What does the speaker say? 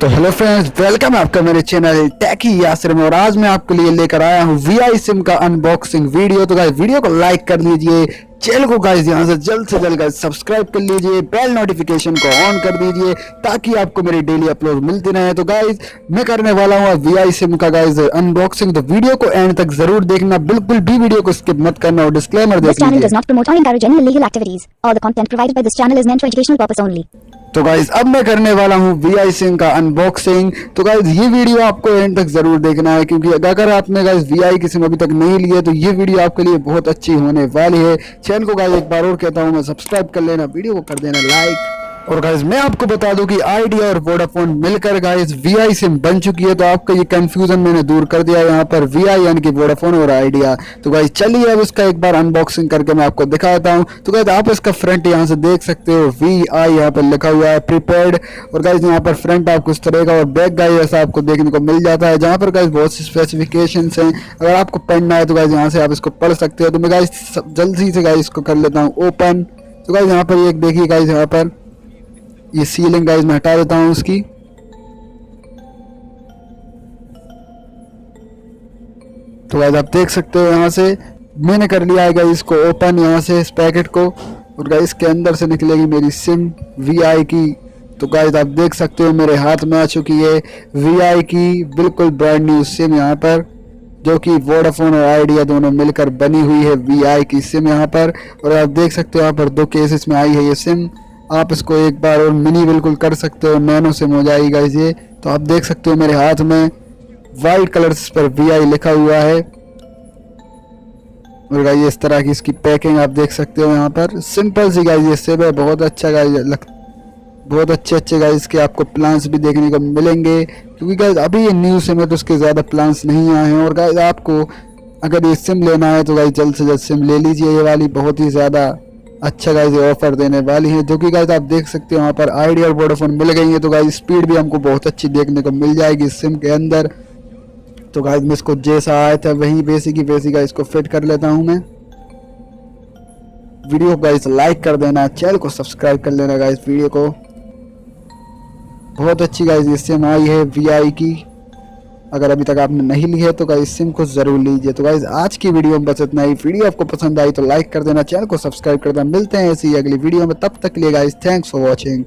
तो hello friends, welcome है आपका मेरे चैनल टेकी यासिर में। और आज मैं आपके लिए लेकर आया हूँ वीआई सिम का अनबॉक्सिंग वीडियो। तो गाइस वीडियो को लाइक कर लीजिए, चैनल को गाइस यहाँ से जल्द गाइस सब्सक्राइब कर लीजिए, बेल नोटिफिकेशन को ऑन कर दीजिए ताकि आपको मेरी डेली अपलोड मिलती रहे। तो गाइस मैं करने वाला हूँ वीआई सिम का गाइस अनबॉक्सिंग। तो वीडियो को एंड तक जरूर देखना, बिल्कुल भी वीडियो को स्किप मत करना। और डिस्क्लेमर This देख channel लीजिए। does not promote or encourage any illegal activities. All the content provided by this channel is meant for educational purpose only. तो गाइज अब मैं करने वाला हूँ वीआई सिम का अनबॉक्सिंग। तो गाइज ये वीडियो आपको एंड तक जरूर देखना है, क्योंकि अगर आपने गाइज वीआई की सिम अभी तक नहीं ली है तो ये वीडियो आपके लिए बहुत अच्छी होने वाली है। चैनल को गाइज एक बार और कहता हूँ मैं, सब्सक्राइब कर लेना, वीडियो को कर देना लाइक। और गाइज मैं आपको बता दूं कि आइडिया और वोडाफोन मिलकर गाइज वीआई सिम बन चुकी है। तो आपका ये कंफ्यूजन मैंने दूर कर दिया यहाँ पर, वीआई यानी कि वोडाफोन और आइडिया। तो गाइज चलिए अब इसका एक बार अनबॉक्सिंग करके मैं आपको दिखाता हूँ। तो गाइज आप इसका फ्रंट यहाँ से देख सकते हो, वीआई यहाँ पर लिखा हुआ है प्रीपेड। और गाइज यहाँ पर फ्रंट आपको इस तरह का और बैक गाइज ऐसा आपको देखने को मिल जाता है, जहाँ पर गाइज बहुत सी स्पेसिफिकेशन हैं। अगर आपको पढ़ना है तो गाइज यहाँ से आप इसको पढ़ सकते हो। तो मैं गाइज जल्दी से गाइज इसको कर लेता हूँ ओपन। तो गाइज यहाँ पर एक देखिए गाइज, यहाँ पर ये सीलिंग गाइज मैं हटा देता हूं उसकी। तो गाइज आप देख सकते हो यहाँ से मैंने कर लिया है गाइज इसको ओपन यहाँ से इस पैकेट को। और गाइज इसके अंदर से निकलेगी मेरी सिम वीआई की। तो गाइज आप देख सकते हो मेरे हाथ में आ चुकी है वीआई की बिल्कुल ब्रांड न्यू सिम यहाँ पर, जो कि वोडाफोन और आइडिया दोनों मिलकर बनी हुई है वीआई की सिम यहाँ पर। और आप देख सकते हो यहाँ पर 2 केसेस में आई है ये सिम। आप इसको एक बार और मिनी बिल्कुल कर सकते हो, नैनो सिम हो जाएगी गाइस ये। तो आप देख सकते हो मेरे हाथ में वाइट कलर पर वीआई लिखा हुआ है। और गाइस इस तरह की इसकी पैकिंग आप देख सकते हो यहाँ पर, सिंपल सी गाइस ये सिम है। बहुत अच्छा गाइस, बहुत अच्छे गाइस के आपको प्लान्स भी देखने को मिलेंगे, क्योंकि गाइस अभी ये न्यू सिम है तो उसके ज़्यादा प्लान्स नहीं आए हैं। और गाइस आपको अगर ये सिम लेना है तो गाइस जल्द से जल्द सिम ले लीजिए, ये वाली बहुत ही ज़्यादा अच्छा गाइस ये ऑफर देने वाली है। जो कि गाइस आप देख सकते हो यहाँ पर आइडिया और वोडाफोन मिल गई है। तो गाइस स्पीड भी हमको बहुत अच्छी देखने को मिल जाएगी इस सिम के अंदर। तो गाइस मैं इसको जैसा आया था वही वैसी की वैसी गाइस को फिट कर लेता हूँ मैं। वीडियो को गाइस लाइक कर देना, चैनल को सब्सक्राइब कर लेना गाइस। वीडियो को बहुत अच्छी गाइस ये सिम आई है वीआई की। अगर अभी तक आपने नहीं ली है तो गाइस सिम को जरूर लीजिए। तो गाइस आज की वीडियो में बस इतना ही। वीडियो आपको पसंद आई तो लाइक कर देना, चैनल को सब्सक्राइब कर देना। मिलते हैं ऐसी अगली वीडियो में, तब तक के लिए गाइस थैंक्स फॉर वॉचिंग।